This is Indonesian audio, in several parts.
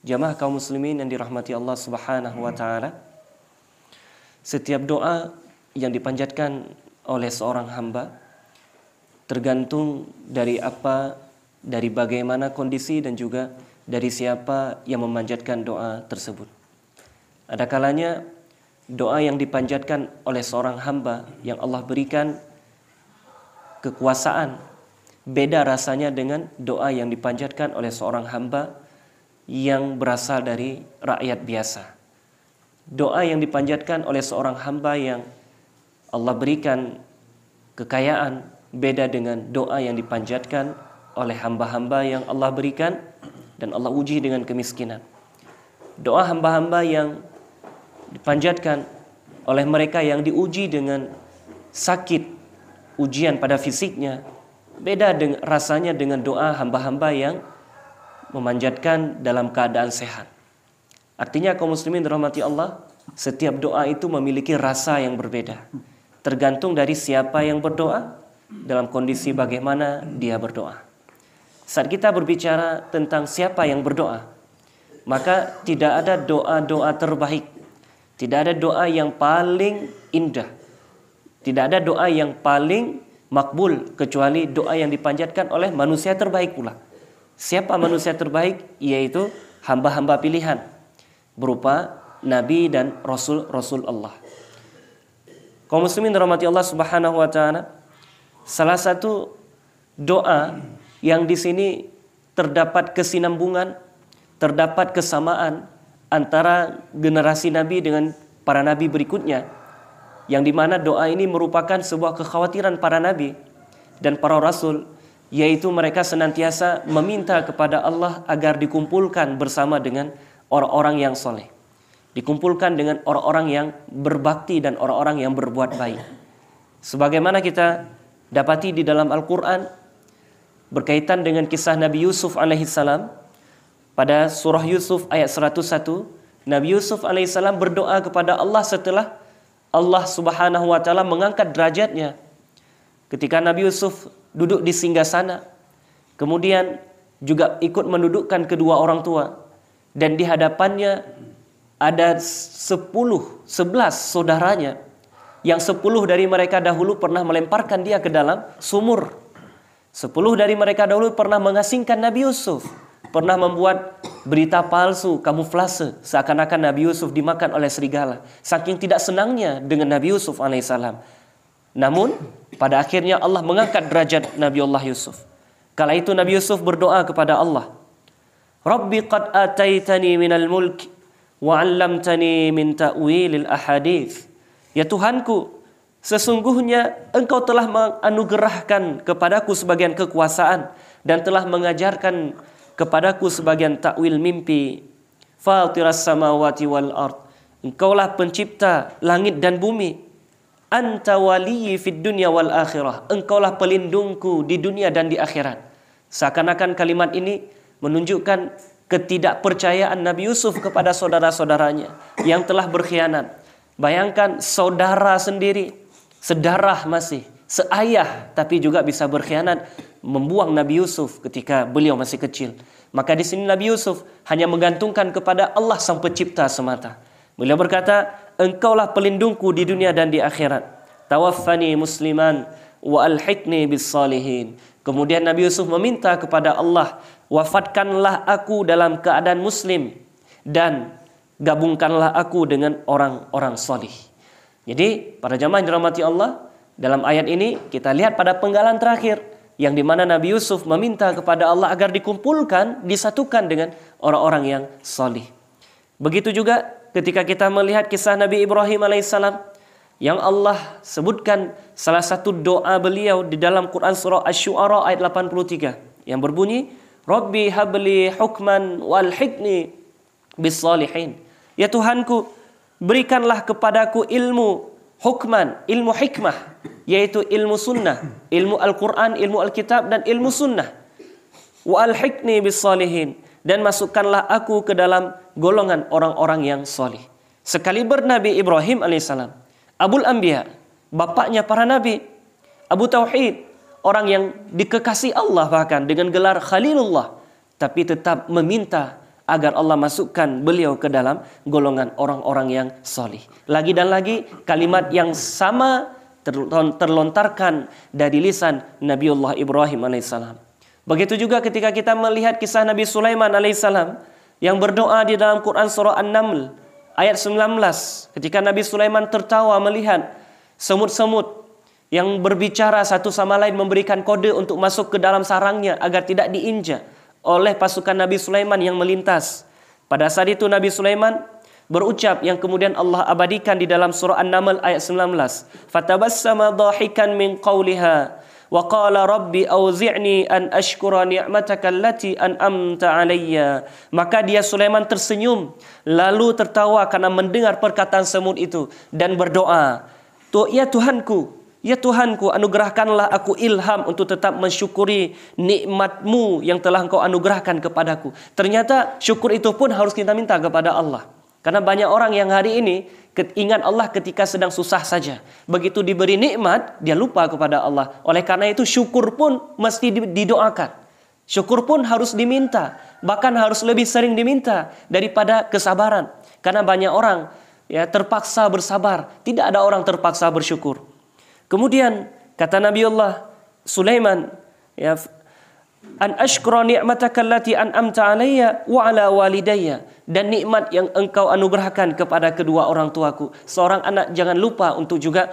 Jamaah kaum muslimin yang dirahmati Allah Subhanahu wa taala. Setiap doa yang dipanjatkan oleh seorang hamba tergantung dari bagaimana kondisi dan juga dari siapa yang memanjatkan doa tersebut. Ada kalanya doa yang dipanjatkan oleh seorang hamba yang Allah berikan kekuasaan beda rasanya dengan doa yang dipanjatkan oleh seorang hamba yang berasal dari rakyat biasa. Doa yang dipanjatkan oleh seorang hamba yang Allah berikan kekayaan beda dengan doa yang dipanjatkan oleh hamba-hamba yang Allah berikan dan Allah uji dengan kemiskinan. Doa hamba-hamba yang dipanjatkan oleh mereka yang diuji dengan sakit, ujian pada fisiknya, beda rasanya dengan doa hamba-hamba yang memanjatkan dalam keadaan sehat. Artinya kaum muslimin dirahmati Allah, setiap doa itu memiliki rasa yang berbeda. Tergantung dari siapa yang berdoa, dalam kondisi bagaimana dia berdoa. Saat kita berbicara tentang siapa yang berdoa, maka tidak ada doa-doa terbaik. Tidak ada doa yang paling indah. Tidak ada doa yang paling makbul kecuali doa yang dipanjatkan oleh manusia terbaik pula. Siapa manusia terbaik? Yaitu hamba-hamba pilihan berupa nabi dan rasul-rasul Allah. Kaum muslimin dirahmati Allah Subhanahu wa taala, salah satu doa yang di sini terdapat kesinambungan, terdapat kesamaan antara generasi nabi dengan para nabi berikutnya, yang dimana doa ini merupakan sebuah kekhawatiran para nabi dan para rasul, yaitu mereka senantiasa meminta kepada Allah agar dikumpulkan bersama dengan orang-orang yang soleh, dikumpulkan dengan orang-orang yang berbakti dan orang-orang yang berbuat baik. Sebagaimana kita dapati di dalam Al-Quran berkaitan dengan kisah Nabi Yusuf alaihissalam, pada surah Yusuf ayat 101, Nabi Yusuf alaihissalam berdoa kepada Allah setelah Allah Subhanahu wa taala mengangkat derajatnya. Ketika Nabi Yusuf duduk di singgasana, kemudian juga ikut mendudukkan kedua orang tua, dan di hadapannya ada 11 saudaranya, yang 10 dari mereka dahulu pernah melemparkan dia ke dalam sumur. 10 dari mereka dahulu pernah mengasingkan Nabi Yusuf, pernah membuat berita palsu, kamuflase, seakan-akan Nabi Yusuf dimakan oleh serigala, saking tidak senangnya dengan Nabi Yusuf alaihissalam. Namun pada akhirnya Allah mengangkat derajat Nabi Allah Yusuf. Kala itu Nabi Yusuf berdoa kepada Allah, Rabbi qad ataitani minal mulk wa 'allamtani min ta'wilil ahadits. Ya Tuhanku, sesungguhnya Engkau telah menganugerahkan kepadaku sebagian kekuasaan dan telah mengajarkan kepadaku sebagian takwil mimpi. Fatiras samawati wal ard. Engkaulah pencipta langit dan bumi. Anta waliyyi fid dunya wal akhirah. Engkaulah pelindungku di dunia dan di akhirat. Seakan-akan kalimat ini menunjukkan ketidakpercayaan Nabi Yusuf kepada saudara-saudaranya yang telah berkhianat. Bayangkan saudara sendiri, sedarah masih, seayah, tapi juga bisa berkhianat, membuang Nabi Yusuf ketika beliau masih kecil. Maka di sini Nabi Yusuf hanya menggantungkan kepada Allah sang pencipta semata. Beliau berkata, Engkaulah pelindungku di dunia dan di akhirat. Tawaffani musliman wa alhiqni bis salihin. Kemudian Nabi Yusuf meminta kepada Allah, wafatkanlah aku dalam keadaan muslim dan gabungkanlah aku dengan orang-orang salih. Jadi para jamaah yang dirahmati Allah, dalam ayat ini kita lihat pada penggalan terakhir yang dimana Nabi Yusuf meminta kepada Allah agar dikumpulkan, disatukan dengan orang-orang yang salih. Begitu juga ketika kita melihat kisah Nabi Ibrahim alaihissalam yang Allah sebutkan salah satu doa beliau di dalam Quran surah Asy-Syu'ara ayat 83 yang berbunyi, Rabbi habli hukman walhiqni bis salihin. Ya Tuhanku, berikanlah kepadaku ilmu hukman, ilmu hikmah, yaitu ilmu sunnah, ilmu Al-Quran, ilmu Alkitab, dan ilmu sunnah. Wa alhiqni bis salihin, dan masukkanlah aku ke dalam golongan orang-orang yang solih. Sekaliber Nabi Ibrahim alaihissalam, Abul Anbiya, bapaknya para nabi, Abu Tauhid, orang yang dikekasih Allah bahkan dengan gelar Khalilullah, tapi tetap meminta agar Allah masukkan beliau ke dalam golongan orang-orang yang solih. Lagi dan lagi kalimat yang sama terlontarkan dari lisan Nabiullah Ibrahim alaihissalam. Begitu juga ketika kita melihat kisah Nabi Sulaiman alaihissalam yang berdoa di dalam Quran surah An-Naml ayat 19, ketika Nabi Sulaiman tertawa melihat semut-semut yang berbicara satu sama lain, memberikan kode untuk masuk ke dalam sarangnya agar tidak diinjak oleh pasukan Nabi Sulaiman yang melintas. Pada saat itu Nabi Sulaiman berucap yang kemudian Allah abadikan di dalam surah An-Naml ayat 19. Fatabassama dhahikan min qawliha wa qala rabbi auzi'ni an ashkura ni'mataka allati an'amta alayya. Maka dia Sulaiman tersenyum lalu tertawa karena mendengar perkataan semut itu dan berdoa, Ya Tuhanku, anugerahkanlah aku ilham untuk tetap mensyukuri nikmat-Mu yang telah Engkau anugerahkan kepadaku. Ternyata syukur itu pun harus kita minta kepada Allah. Karena banyak orang yang hari ini ingat Allah ketika sedang susah saja. Begitu diberi nikmat, dia lupa kepada Allah. Oleh karena itu syukur pun mesti didoakan. Syukur pun harus diminta. Bahkan harus lebih sering diminta daripada kesabaran. Karena banyak orang terpaksa bersabar. Tidak ada orang terpaksa bersyukur. Kemudian kata Nabiullah Sulaiman, an ashkura ni'mataka allati an'amta alayya wa ala walidayya, dan nikmat yang Engkau anugerahkan kepada kedua orang tuaku. Seorang anak jangan lupa untuk juga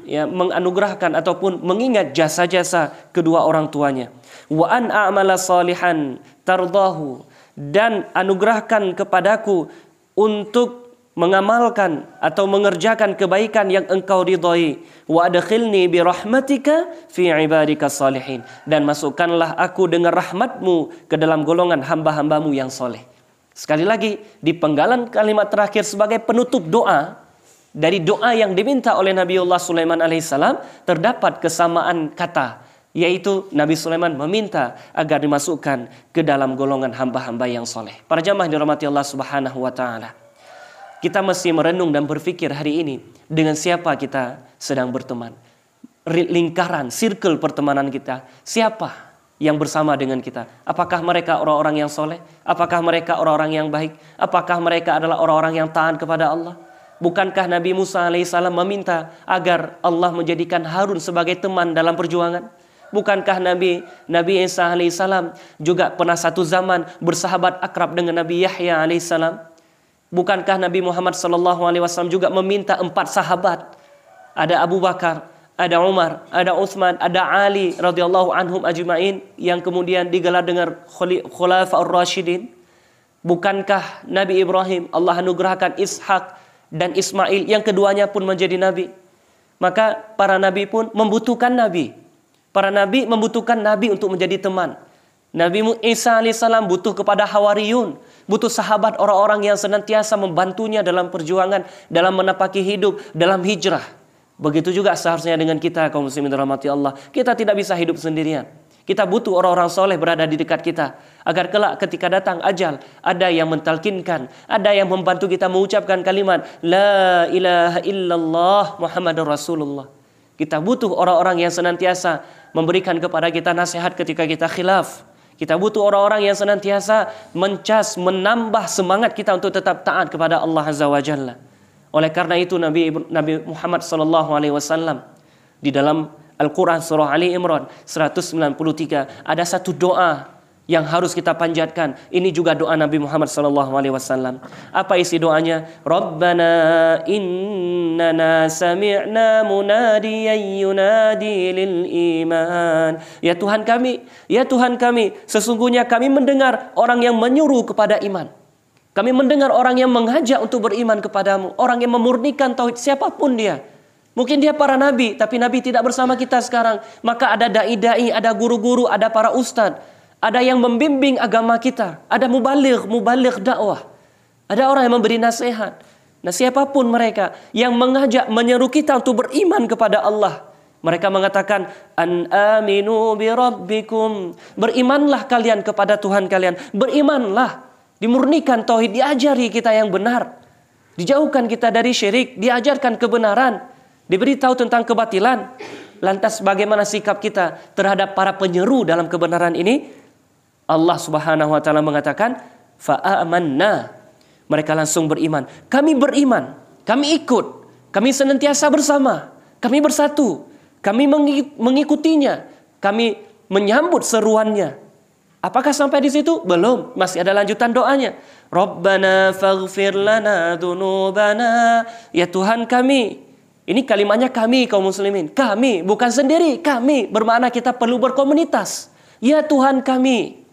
menganugerahkan ataupun mengingat jasa-jasa kedua orang tuanya. Wa an a'mala salihan tardahu, dan anugerahkan kepadaku untuk mengamalkan atau mengerjakan kebaikan yang Engkau ridhai. Wa adkhilni bi rahmatika fi ibadika salihin, dan masukkanlah aku dengan rahmat-Mu ke dalam golongan hamba-hamba-Mu yang soleh. Sekali lagi di penggalan kalimat terakhir sebagai penutup doa, dari doa yang diminta oleh Nabiullah Sulaiman alaihissalam terdapat kesamaan kata, yaitu Nabi Sulaiman meminta agar dimasukkan ke dalam golongan hamba-hamba yang soleh. Para jamaah dirahmati Allah Subhanahu wa taala, kita mesti merenung dan berpikir hari ini dengan siapa kita sedang berteman. Lingkaran, circle pertemanan kita, siapa yang bersama dengan kita? Apakah mereka orang-orang yang soleh? Apakah mereka orang-orang yang baik? Apakah mereka adalah orang-orang yang taat kepada Allah? Bukankah Nabi Musa alaihissalam meminta agar Allah menjadikan Harun sebagai teman dalam perjuangan? Bukankah Nabi Isa alaihissalam juga pernah satu zaman bersahabat akrab dengan Nabi Yahya alaihissalam? Bukankah Nabi Muhammad SAW juga meminta 4 sahabat? Ada Abu Bakar, ada Umar, ada Utsman, ada Ali radhiyallahu anhum ajma'in yang kemudian digelar dengan Khulafaur Rasyidin. Bukankah Nabi Ibrahim Allah anugerahkan Ishak dan Ismail yang keduanya pun menjadi nabi? Maka para nabi pun membutuhkan nabi. Para nabi membutuhkan nabi untuk menjadi teman. Nabi Isa alaihissalam butuh kepada Hawariyun, butuh sahabat orang-orang yang senantiasa membantunya dalam perjuangan, dalam menapaki hidup, dalam hijrah. Begitu juga seharusnya dengan kita kaum muslimin dirahmati Allah. Kita tidak bisa hidup sendirian. Kita butuh orang-orang soleh berada di dekat kita, agar kelak ketika datang ajal, ada yang mentalkinkan, ada yang membantu kita mengucapkan kalimat La ilaha illallah Muhammadur Rasulullah. Kita butuh orang-orang yang senantiasa memberikan kepada kita nasihat ketika kita khilaf. Kita butuh orang-orang yang senantiasa menambah semangat kita untuk tetap taat kepada Allah Azza wa Jalla. Oleh karena itu Nabi Muhammad SAW di dalam Al-Quran surah Ali Imran 193 ada satu doa yang harus kita panjatkan. Ini juga doa Nabi Muhammad SAW. Apa isi doanya? Rabbana innana sami'na munadiyan yunadi lil iman. Ya Tuhan kami, sesungguhnya kami mendengar orang yang menyuruh kepada iman. Kami mendengar orang yang mengajak untuk beriman kepadamu, orang yang memurnikan tauhid siapapun dia. Mungkin dia para nabi, tapi nabi tidak bersama kita sekarang. Maka ada dai-dai, ada guru-guru, ada para ustadz. Ada yang membimbing agama kita. Ada mubaligh dakwah. Ada orang yang memberi nasihat. Nah, siapapun mereka yang mengajak, menyeru kita untuk beriman kepada Allah. Mereka mengatakan, An aminu bi rabbikum. Berimanlah kalian kepada Tuhan kalian. Berimanlah. Dimurnikan tauhid, diajari kita yang benar. Dijauhkan kita dari syirik, diajarkan kebenaran. Diberitahu tentang kebatilan. Lantas bagaimana sikap kita terhadap para penyeru dalam kebenaran ini? Allah Subhanahu wa taala mengatakan, Fa'amanna. Mereka langsung beriman. Kami beriman, kami ikut, kami senantiasa bersama, kami bersatu, kami mengikutinya, kami menyambut seruannya. Apakah sampai di situ? Belum, masih ada lanjutan doanya. Rabbana faghfir lana dzunubana. Ya Tuhan kami. Ini kalimatnya kami kaum muslimin. Kami, bukan sendiri, kami. Bermakna kita perlu berkomunitas. Ya Tuhan kami.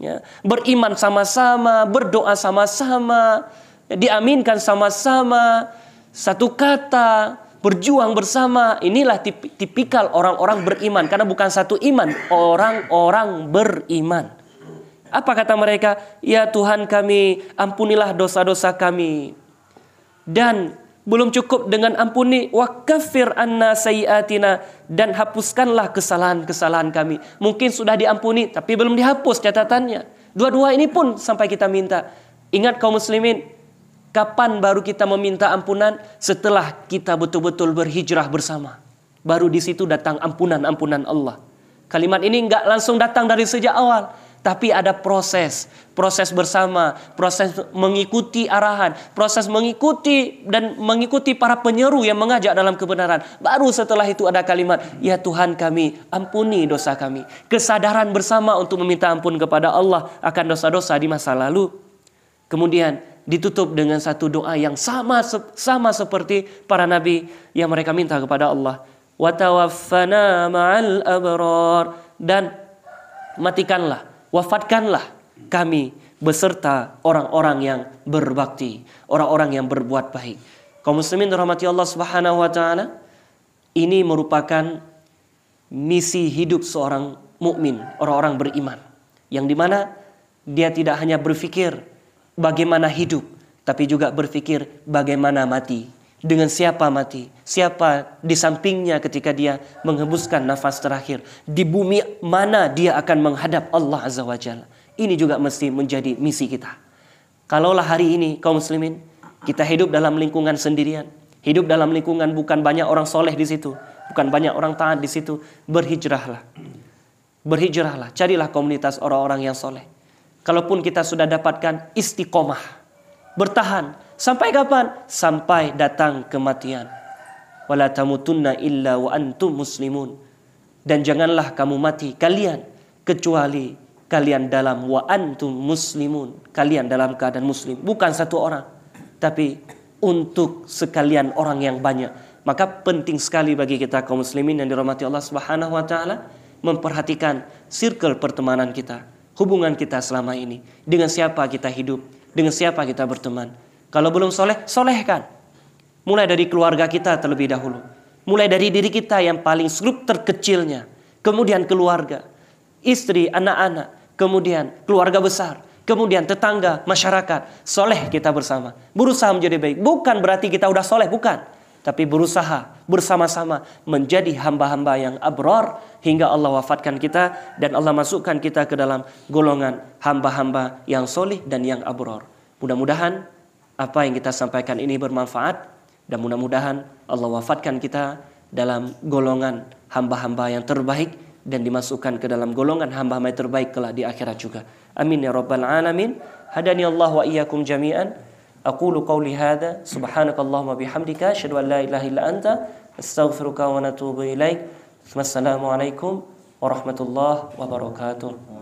Ya, beriman sama-sama, berdoa sama-sama, diaminkan sama-sama, satu kata, berjuang bersama. Inilah tipikal orang-orang beriman. Karena bukan satu iman, orang-orang beriman. Apa kata mereka? Ya Tuhan kami, ampunilah dosa-dosa kami. Dan belum cukup dengan ampuni, wa kaffir anna sayyiatina, dan hapuskanlah kesalahan-kesalahan kami. Mungkin sudah diampuni tapi belum dihapus catatannya. Dua-dua ini pun sampai kita minta. Ingat kaum muslimin, kapan baru kita meminta ampunan? Setelah kita betul-betul berhijrah bersama. Baru di situ datang ampunan Allah. Kalimat ini enggak langsung datang dari sejak awal, tapi ada proses bersama, proses mengikuti arahan, proses mengikuti para penyeru yang mengajak dalam kebenaran. Baru setelah itu ada kalimat, ya Tuhan kami, ampuni dosa kami. Kesadaran bersama untuk meminta ampun kepada Allah akan dosa-dosa di masa lalu. Kemudian ditutup dengan satu doa yang sama seperti para nabi yang mereka minta kepada Allah. Wa tawaffana ma'al abrar, dan matikanlah, wafatkanlah kami beserta orang-orang yang berbakti, orang-orang yang berbuat baik. Kaum muslimin dirahmati Allah Subhanahu wa taala, ini merupakan misi hidup seorang mukmin, orang-orang beriman, yang dimana dia tidak hanya berpikir bagaimana hidup, tapi juga berpikir bagaimana mati. Dengan siapa mati? Siapa di sampingnya ketika dia menghembuskan nafas terakhir? Di bumi mana dia akan menghadap Allah Azza wa Jalla? Ini juga mesti menjadi misi kita. Kalaulah hari ini kaum muslimin kita hidup dalam lingkungan sendirian, hidup dalam lingkungan bukan banyak orang soleh di situ, bukan banyak orang taat di situ, berhijrahlah. Berhijrahlah, carilah komunitas orang-orang yang soleh. Kalaupun kita sudah dapatkan istiqomah, bertahan. Sampai kapan? Sampai datang kematian. Wala tamutunna illa wa antum muslimun. Dan janganlah kamu mati kalian kecuali kalian dalam wa antum muslimun. Kalian dalam keadaan muslim. Bukan satu orang, tapi untuk sekalian orang yang banyak. Maka penting sekali bagi kita kaum muslimin yang dirahmati Allah Subhanahu wa taala memperhatikan circle pertemanan kita, hubungan kita selama ini. Dengan siapa kita hidup, dengan siapa kita berteman. Kalau belum soleh, solehkan. Mulai dari keluarga kita terlebih dahulu. Mulai dari diri kita yang paling skrup terkecilnya. Kemudian keluarga, istri, anak-anak. Kemudian keluarga besar. Kemudian tetangga, masyarakat. Soleh kita bersama. Berusaha menjadi baik. Bukan berarti kita udah soleh, bukan. Tapi berusaha bersama-sama menjadi hamba-hamba yang abrar. Hingga Allah wafatkan kita. Dan Allah masukkan kita ke dalam golongan hamba-hamba yang soleh dan yang abrar. Mudah-mudahan apa yang kita sampaikan ini bermanfaat, dan mudah-mudahan Allah wafatkan kita dalam golongan hamba-hamba yang terbaik dan dimasukkan ke dalam golongan hamba-hamba yang terbaik kelak di akhirat juga. Amin ya rabbal alamin. Hadani Allah wa iyyakum jami'an. Aqulu qawli hadza subhanakallahumma bihamdika asyhadu an la ilaha illa anta astaghfiruka wa atubu ilaik. Wassalamu alaikum warahmatullahi wabarakatuh.